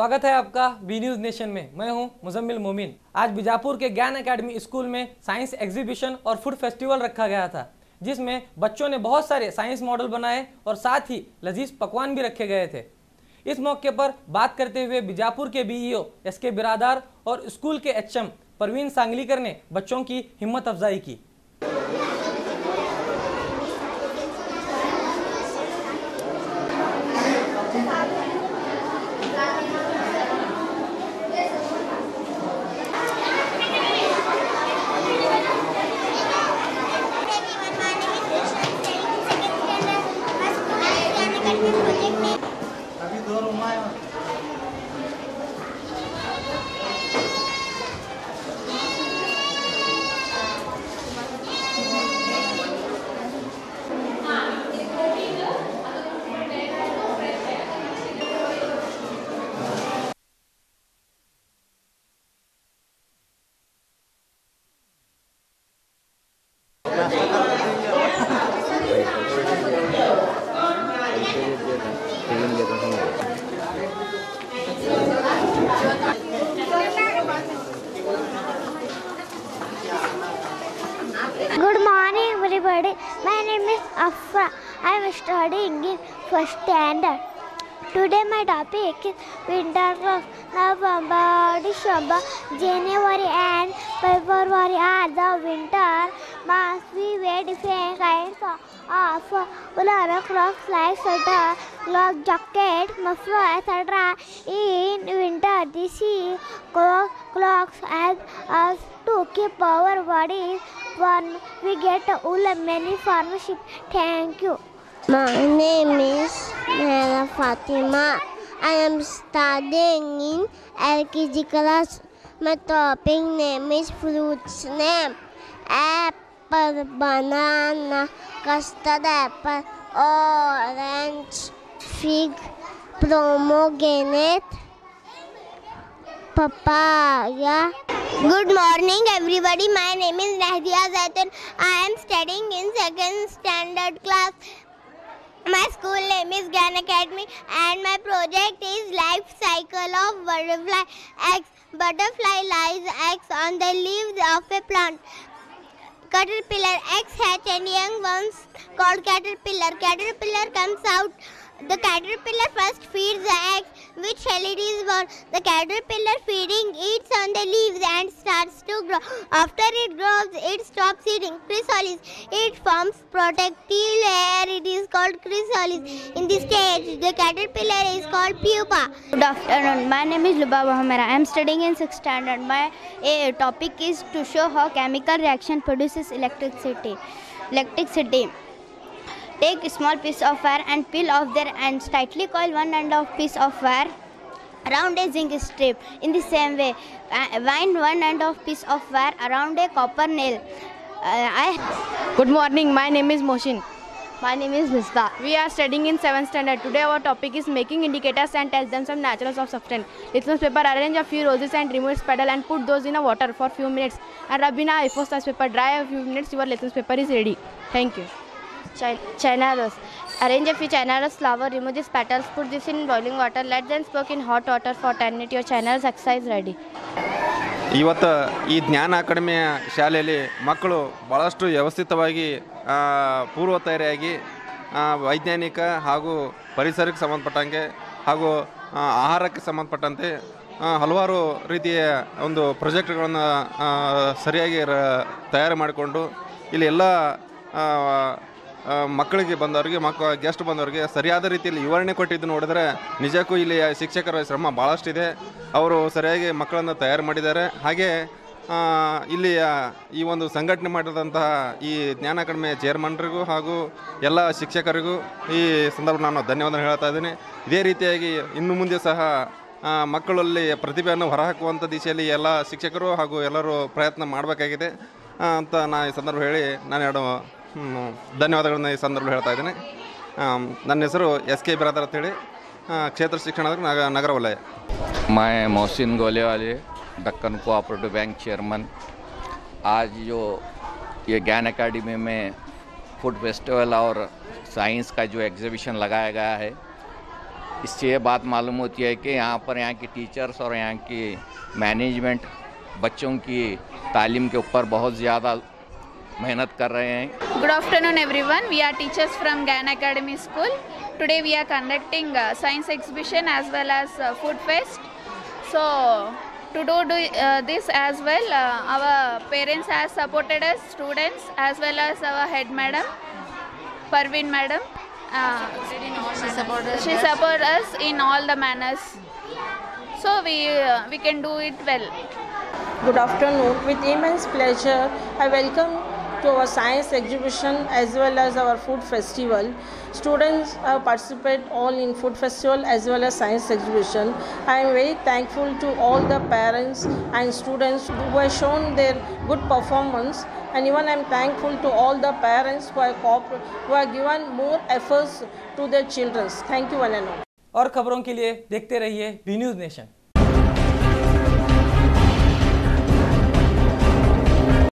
स्वागत है आपका बी न्यूज नेशन में। मैं हूं मुजम्मिल मोमिन। आज बीजापुर के ज्ञान एकेडमी स्कूल में साइंस एग्जीबिशन और फूड फेस्टिवल रखा गया था, जिसमें बच्चों ने बहुत सारे साइंस मॉडल बनाए और साथ ही लजीज पकवान भी रखे गए थे। इस मौके पर बात करते हुए बीजापुर के बीईओ एसके बिरादार और स्कूल के एचएम परवीन सांगलीकर ने बच्चों की हिम्मत अफजाई की। Good morning, everybody. My name is Afra. I am studying in first standard. Today my topic is winter clothes. November, December, January and February are the winter months. We wear different kinds of woolen clothes like sweater, glove, jacket, muffler, etc. In winter, these clothes help us to keep our bodies warm. We get wool many farmers. Thank you. My name is Mera Fatima. I am studying in LKG class. My topic name is fruits name: apple, banana, custard apple, orange, fig, pomegranate, papaya. Good morning, everybody. My name is Nahdia Zaitun. I am studying in second standard class. My school name is Gyan Academy and my project is life cycle of butterfly eggs. Butterfly lays eggs on the leaves of a plant. Caterpillar eggs hatch and young ones called caterpillar. Caterpillar comes out. The caterpillar first feeds the eggs, which shell it is born. The caterpillar feeding eats on the leaves and starts to grow. After it grows, it stops eating. Chrysalis. It forms protective layer. It is called chrysalis. In this stage, the caterpillar is called pupa. Good afternoon. My name is Lubaba Hamera. I am studying in 6th standard. My topic is to show how chemical reaction produces electricity. Take a small piece of wire and peel off their ends. Tightly coil one end of piece of wire around a zinc strip. In the same way, wind one end of piece of wire around a copper nail. Good morning. My name is Moshin. My name is Misbah. We are studying in 7th standard. Today our topic is making indicators and test them some naturals of substance. Litmus paper, arrange a few roses and remove its petal and put those in a water for few minutes. And rub in a A4 paper. Dry a few minutes. Your litmus paper is ready. Thank you. China rose. Arrange a few China rose flower, remove these petals, put this in boiling water, let them soak in hot water for 10 minutes. Your China rose exercise ready. ಇವತ್ತು ಈ ಜ್ಞಾನ ಅಕಾಡೆಮಿಯ ಶಾಲೆಯಲ್ಲಿ ಮಕ್ಕಳು ಭಾಳಷ್ಟು ವ್ಯವಸ್ಥಿತವಾಗಿ ಪೂರ್ವ ತಯಾರಿಯಾಗಿ ವೈಜ್ಞಾನಿಕ ಹಾಗೂ ಪರಿಸರಕ್ಕೆ ಸಂಬಂಧಪಟ್ಟಂಗೆ ಹಾಗೂ ಆಹಾರಕ್ಕೆ ಸಂಬಂಧಪಟ್ಟಂತೆ ಹಲವಾರು ರೀತಿಯ ಒಂದು ಪ್ರಾಜೆಕ್ಟ್ಗಳನ್ನು ಸರಿಯಾಗಿ ತಯಾರು ಮಾಡಿಕೊಂಡು ಇಲ್ಲಿ ಎಲ್ಲ ಮಕ್ಕಳಿಗೆ ಬಂದವರಿಗೆ ಗೆಸ್ಟ್ ಬಂದವರಿಗೆ ಸರಿಯಾದ ರೀತಿಯಲ್ಲಿ ವಿವರಣೆ ಕೊಟ್ಟಿದ್ದು ನೋಡಿದ್ರೆ ನಿಜಕ್ಕೂ ಇಲ್ಲಿ ಶಿಕ್ಷಕರ ಶ್ರಮ ಭಾಳಷ್ಟಿದೆ. ಅವರು ಸರಿಯಾಗಿ ಮಕ್ಕಳನ್ನು ತಯಾರು ಮಾಡಿದ್ದಾರೆ. ಹಾಗೆ ಇಲ್ಲಿ ಈ ಒಂದು ಸಂಘಟನೆ ಮಾಡಿದಂತಹ ಈ ಜ್ಞಾನ ಅಕಾಡೆಮಿಯ ಚೇರ್ಮನ್ರಿಗೂ ಹಾಗೂ ಎಲ್ಲ ಶಿಕ್ಷಕರಿಗೂ ಈ ಸಂದರ್ಭ ನಾನು ಧನ್ಯವಾದ ಹೇಳ್ತಾ ಇದ್ದೀನಿ. ಇದೇ ರೀತಿಯಾಗಿ ಇನ್ನು ಮುಂದೆ ಸಹ ಮಕ್ಕಳಲ್ಲಿ ಪ್ರತಿಭೆಯನ್ನು ಹೊರಹಾಕುವಂಥ ದಿಶೆಯಲ್ಲಿ ಎಲ್ಲ ಶಿಕ್ಷಕರು ಹಾಗೂ ಎಲ್ಲರೂ ಪ್ರಯತ್ನ ಮಾಡಬೇಕಾಗಿದೆ ಅಂತ ನಾನು ಈ ಸಂದರ್ಭ ಹೇಳಿ ನಾನು ಎರಡು ಧನ್ಯವಾದಗಳನ್ನ ಈ ಸಂದರ್ಭ ಹೇಳ್ತಾ ಇದ್ದೀನಿ. ನನ್ನ ಹೆಸರು SK ಬಿರಾದರ್ ಅಂತೇಳಿ, ಕ್ಷೇತ್ರ ಶಿಕ್ಷಣಾಧಿಕಾರಿ ನಗರ ವಲಯ. मैं Mohsin Golewale, Deccan cooperative bank chairman. आज जो ये ज्ञान एकेडमी में फूड फेस्टिवल और साइंस का जो एग्जीबिशन लगाया गया है, इससे ये बात मालूम होती है कि यहाँ पर यहाँ की टीचर्स और यहाँ की मैनेजमेंट बच्चों की तालीम के ऊपर बहुत ज़्यादा मेहनत कर रहे हैं. Good afternoon everyone. We are teachers from Gyan Academy School. Today we are conducting a science exhibition as well as food fest. So to do this as well, our parents have supported us, students as well as our head madam, Parveen madam. She supported us in all the manners. So we can do it well. Good afternoon. With immense pleasure, I welcome to our science exhibition as well as our food festival. Students have participated all in food festival as well as science exhibition. I am very thankful to all the parents and students who have shown their good performance, and even I am thankful to all the parents who have given more efforts to their children. Thank you one and all. और खबरों के लिए देखते रहिए B news nation.